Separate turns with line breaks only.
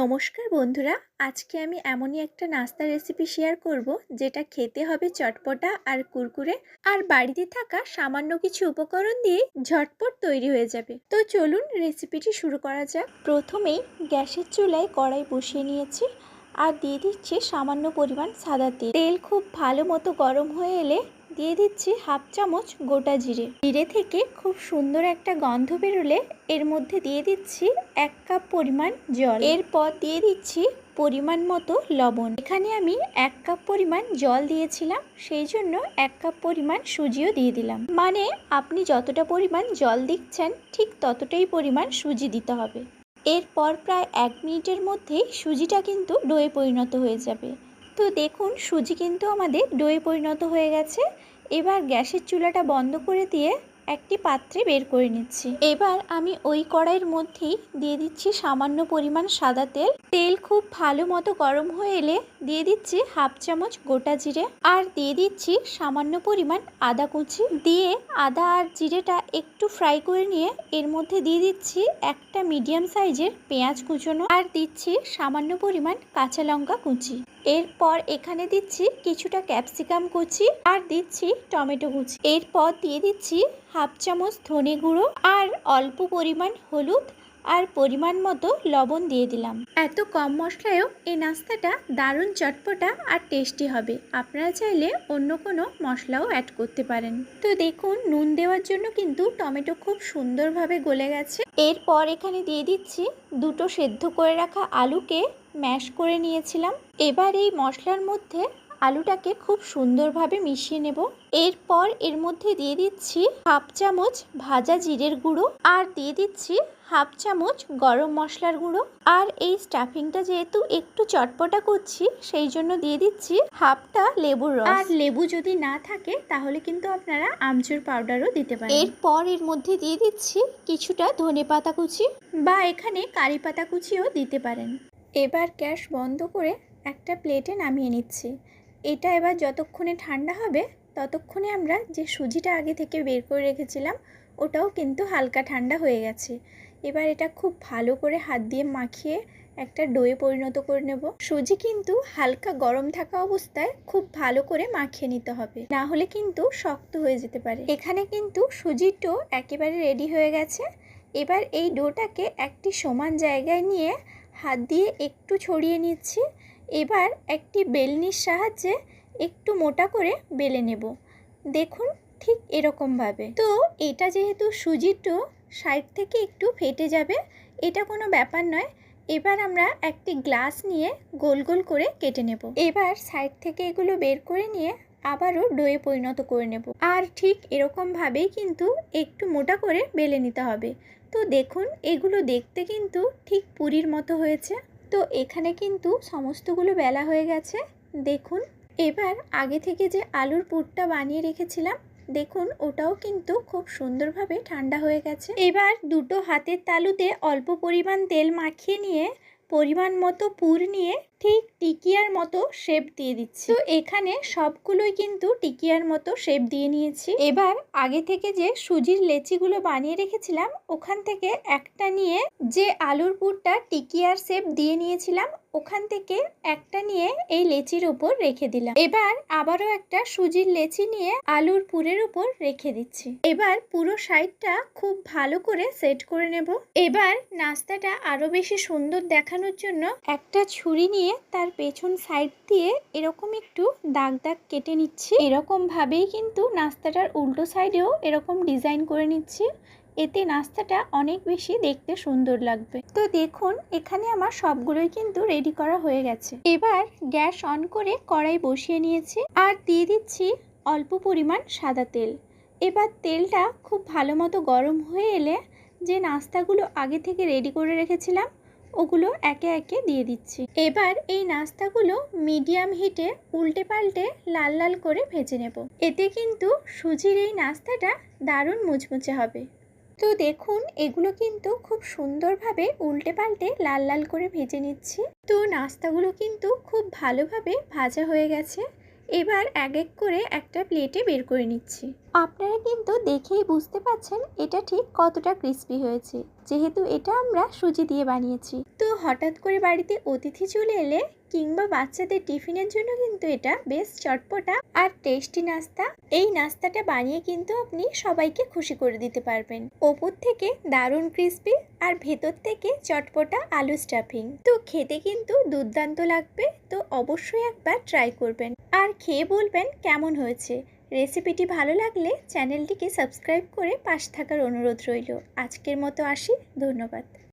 নমস্কার বন্ধুরা, আজকে আমি এমনই একটা নাস্তার রেসিপি শেয়ার করব যেটা খেতে হবে চটপটা আর কুরকুরে, আর বাড়িতে থাকা সামান্য কিছু উপকরণ দিয়ে ঝটপট তৈরি হয়ে যাবে। তো চলুন রেসিপিটি শুরু করা যাক। প্রথমেই গ্যাসের চুলায় কড়াই বসিয়ে নিয়েছি আর দিয়ে দিচ্ছি সামান্য পরিমাণ সাদা তেল। তেল খুব ভালো মতো গরম হয়ে এলে দিয়ে দিচ্ছি হাফ চামচ গোটা জিরে। জিরে থেকে খুব সুন্দর একটা গন্ধ বেরোলে এর মধ্যে দিয়ে দিচ্ছি 1 কাপ পরিমাণ জল। এরপর দিয়ে দিচ্ছি পরিমাণ মতো লবণ। এখানে আমি 1 কাপ পরিমাণ জল দিয়েছিলাম, সেই জন্য 1 কাপ পরিমাণ সুজিও দিয়ে দিলাম। মানে আপনি যতটা পরিমাণ জল দিচ্ছেন ঠিক ততটাই পরিমাণ সুজি দিতে হবে। এরপর প্রায় 1 মিনিটের মধ্যেই সুজিটা কিন্তু ডোয়ে পরিণত হয়ে যাবে। তো দেখুন সুজি কিন্তু আমাদের ডোয়ে পরিণত হয়ে গেছে। এবার গ্যাসের চুলাটা বন্ধ করে দিয়ে একটি পাত্রে বের করে নিচ্ছি। এবার আমি ওই কড়াইয়ের মধ্যেই দিয়ে দিচ্ছি সামান্য পরিমাণ সাদা তেল। তেল খুব ভালো মতো গরম হয়ে এলে দিয়ে দিচ্ছি হাফ চামচ গোটা জিরে আর দিয়ে দিচ্ছি সামান্য পরিমাণ আদা কুচি। দিয়ে আদা আর জিরেটা একটু ফ্রাই করে নিয়ে এর মধ্যে দিয়ে দিচ্ছি একটা মিডিয়াম সাইজের পেঁয়াজ কুচোনো আর দিচ্ছি সামান্য পরিমাণ কাঁচা লঙ্কা কুচি। এরপর এখানে দিচ্ছি কিছুটা ক্যাপসিকাম কুচি আর দিচ্ছি টমেটো কুচি। এরপর দিয়ে দিচ্ছি হাফ চামচ ধনে গুঁড়ো আর অল্প পরিমাণ হলুদ আর পরিমাণ মতো লবণ দিয়ে দিলাম। এত কম মশলায়ও এই নাস্তাটা দারুণ চটপটা আর টেস্টি হবে। আপনারা চাইলে অন্য কোনো মশলাও অ্যাড করতে পারেন। তো দেখুন নুন দেওয়ার জন্য কিন্তু টমেটো খুব সুন্দরভাবে গলে গেছে। এরপর এখানে দিয়ে দিচ্ছি দুটো সেদ্ধ করে রাখা আলুকে ম্যাশ করে নিয়েছিলাম। এবার এই মশলার মধ্যে আলুটাকে খুব সুন্দরভাবে মিশিয়ে নেব। এরপর এর মধ্যে দিয়ে দিচ্ছি হাফ চামচ ভাজা জিরের গুঁড়ো আর দিয়ে দিচ্ছি হাফ চামচ গরম মশলার গুঁড়ো। আর এই স্টাফিংটা যেহেতু একটু চটপটা করছি সেই জন্য দিয়ে দিচ্ছি হাফটা লেবুর রস। আর লেবু যদি না থাকে তাহলে কিন্তু আপনারা আমচুর পাউডারও দিতে পারেন। এরপর এর মধ্যে দিয়ে দিচ্ছি কিছুটা ধনেপাতা কুচি বা এখানে কারি পাতা কুচিও দিতে পারেন। এবার গ্যাস বন্ধ করে একটা প্লেটে নামিয়ে নিচ্ছি। এটা এবার যতক্ষণে ঠান্ডা হবে ততক্ষণে আমরা যে সুজিটা আগে থেকে বের করে রেখেছিলাম ওটাও কিন্তু হালকা ঠান্ডা হয়ে গেছে। এবার এটা খুব ভালো করে হাত দিয়ে মাখিয়ে একটা ডোয়ে পরিণত করে নেব। সুজি কিন্তু হালকা গরম থাকা অবস্থায় খুব ভালো করে মাখিয়ে নিতে হবে, না হলে কিন্তু শক্ত হয়ে যেতে পারে। এখানে কিন্তু সুজির ডো একেবারে রেডি হয়ে গেছে। এবার এই ডোটাকে একটি সমান জায়গায় নিয়ে হাত দিয়ে একটু ছড়িয়ে নিচ্ছি। এবার একটি বেলনির সাহায্যে একটু মোটা করে বেলে নেব। দেখুন ঠিক এরকমভাবে। তো এটা যেহেতু সুজির ডো সাইড থেকে একটু ফেটে যাবে, এটা কোনো ব্যাপার নয়। এবার আমরা একটি গ্লাস নিয়ে গোল গোল করে কেটে নেব। এবার সাইড থেকে এগুলো বের করে নিয়ে আবারও ডোয়ে পরিণত করে নেব। আর ঠিক এরকমভাবেই কিন্তু একটু মোটা করে বেলে নিতে হবে। তো দেখুন এগুলো দেখতে কিন্তু ঠিক পুরির মতো হয়েছে। তো এখানে কিন্তু সমস্তগুলো বেলা হয়ে গেছে দেখুন। এবার আগে থেকে যে আলুর পুরটা বানিয়ে রেখেছিলাম দেখুন ওটাও কিন্তু খুব সুন্দরভাবে ঠান্ডা হয়ে গেছে। এবার দুটো হাতের তালুতে অল্প পরিমাণ তেল মাখিয়ে নিয়ে পরিমাণ মতো পুর নিয়ে ঠিক টিকিয়ার মতো শেপ দিয়ে দিচ্ছি। তো এখানে সবগুলোই কিন্তু টিকিয়ার মতো শেপ দিয়ে নিয়েছি। এবার আগে থেকে যে সুজির লেচিগুলো বানিয়ে রেখেছিলাম ওখান থেকে একটা নিয়ে যে আলুর পুরটা টিকিয়ার শেপ দিয়ে নিয়েছিলাম ওখান থেকে একটা নিয়ে এই লেচির উপর রেখে দিলাম। এবার আবারও একটা সুজির লেচি নিয়ে আলুর পুরের উপর রেখে দিচ্ছি। এবার পুরো সাইডটা খুব ভালো করে সেট করে নেব। এবার নাস্তাটা আরো বেশি সুন্দর দেখানোর জন্য একটা ছুরি নিয়ে তার পেছন সাইড দিয়ে এরকম একটু দাগ দাগ কেটে নিচ্ছি। এরকম ভাবেই কিন্তু নাস্তাটার উল্টো সাইডেও এরকম ডিজাইন করে নিচ্ছি। এতে নাস্তাটা অনেক বেশি দেখতে সুন্দর লাগবে। তো দেখুন এখানে আমার সবগুলোই কিন্তু রেডি করা হয়ে গেছে। এবার গ্যাস অন করে কড়াই বসিয়ে নিয়েছি আর দিয়ে দিচ্ছি অল্প পরিমাণ সাদা তেল। এবার তেলটা খুব ভালো মতো গরম হয়ে এলে যে নাস্তাগুলো আগে থেকে রেডি করে রেখেছিলাম ওগুলো একে একে দিয়ে দিচ্ছি। এবার এই নাস্তাগুলো মিডিয়াম হিটে উল্টে পাল্টে লাল লাল করে ভেজে নেব। এতে কিন্তু সুজির এই নাস্তাটা দারুণ মুচমুচে হবে। তো দেখুন এগুলো কিন্তু খুব সুন্দরভাবে উল্টে পাল্টে লাল লাল করে ভেজে নিচ্ছি। তো নাস্তাগুলো কিন্তু খুব ভালোভাবে ভাজা হয়ে গেছে। এবার এক এক করে একটা প্লেটে বের করে নিচ্ছি। আপনারা কিন্তু দেখেই বুঝতে পাচ্ছেন এটা ঠিক কতটা ক্রিস্পি হয়েছে, যেহেতু এটা আমরা সুজি দিয়ে বানিয়েছি। তো হঠাৎ করে বাড়িতে অতিথি চলে এলে কিংবা বাচ্চাদের টিফিনের জন্য কিন্তু এটা বেশ চটপটা আর টেস্টি নাস্তা। এই নাস্তাটা বানিয়ে কিন্তু আপনি সবাইকে খুশি করে দিতে পারবেন। ওপর থেকে দারুণ ক্রিস্পি আর ভেতর থেকে চটপটা আলু স্টাফিং। তো খেতে কিন্তু দুর্দান্ত লাগবে। তো অবশ্যই একবার ট্রাই করবেন আর খেয়ে বলবেন কেমন হয়েছে। রেসিপিটি ভালো লাগলে চ্যানেলটিকে সাবস্ক্রাইব করে পাশে থাকার অনুরোধ রইল। আজকের মতো আসি, ধন্যবাদ।